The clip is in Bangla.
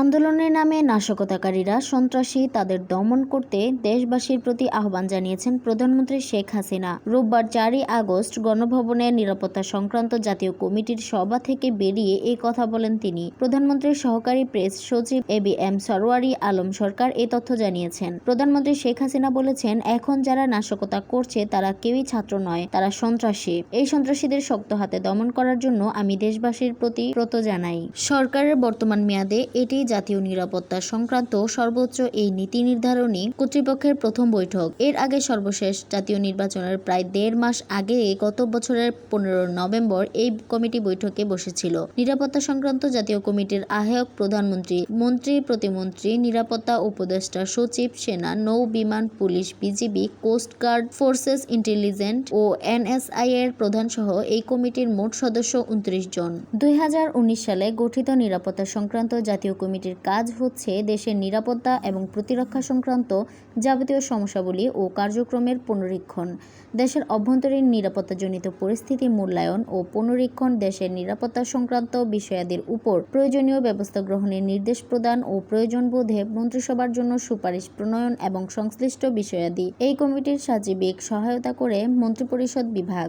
আন্দোলনের নামে নাশকতাকারীরা সন্ত্রাসী তাদের দমন করতে দেশবাসীর প্রতি আহ্বান জানিয়েছেন প্রধানমন্ত্রী শেখ হাসিনা। রোববার 4ই আগস্ট গণভবনের নিরাপত্তা সংক্রান্ত জাতীয় কমিটির সভা থেকে বেরিয়ে এই কথা বলেন তিনি। প্রধানমন্ত্রীর সহকারী প্রেস সচিব ABM সরওয়ারি আলম সরকার এ তথ্য জানিয়েছেন। প্রধানমন্ত্রী শেখ হাসিনা বলেছেন, এখন যারা নাশকতা করছে তারা কেউই ছাত্র নয়, তারা সন্ত্রাসী। এই সন্ত্রাসীদের শক্ত হাতে দমন করার জন্য আমি দেশবাসীর প্রতি প্রত জানাই। সরকারের বর্তমান মেয়াদে এটি জাতীয় নিরাপত্তা সংক্রান্ত সর্বোচ্চ এই নীতি নির্ধারণী কর্তৃপক্ষের প্রথম বৈঠক। এর আগে সর্বশেষ জাতীয় নির্বাচনের প্রায় 1.5 মাস আগে গত বছরের 15 নভেম্বর এই কমিটি বৈঠকে বসেছিল। নিরাপত্তা সংক্রান্ত জাতীয় কমিটির আহ্বায়ক প্রধানমন্ত্রী, মন্ত্রী প্রতিমন্ত্রী, নিরাপত্তা উপদেষ্টা সচিব, সেনা, নৌ বিমান, পুলিশ, বিজিবি, কোস্টগার্ড, ফোর্সেস, ইন্টেলিজেন্স ও NSI এর প্রধান সহ এই কমিটির মোট সদস্য 29 জন। 2019 সালে গঠিত নিরাপত্তা সংক্রান্ত জাতীয় কমিটির কাজ হচ্ছে দেশের নিরাপত্তা এবং প্রতিরক্ষা সংক্রান্ত যাবতীয় সমস্যাবলী ও কার্যক্রমের পুনরীক্ষণ, দেশের অভ্যন্তরীণ নিরাপত্তাজনিত পরিস্থিতি মূল্যায়ন ও পুনরীক্ষণ, দেশের নিরাপত্তা সংক্রান্ত বিষয়াদির উপর প্রয়োজনীয় ব্যবস্থা গ্রহণের নির্দেশ প্রদান ও প্রয়োজন বোধে মন্ত্রিসভার জন্য সুপারিশ প্রণয়ন এবং সংশ্লিষ্ট বিষয়াদি। এই কমিটির সার্বিক সহায়তা করে মন্ত্রিপরিষদ বিভাগ।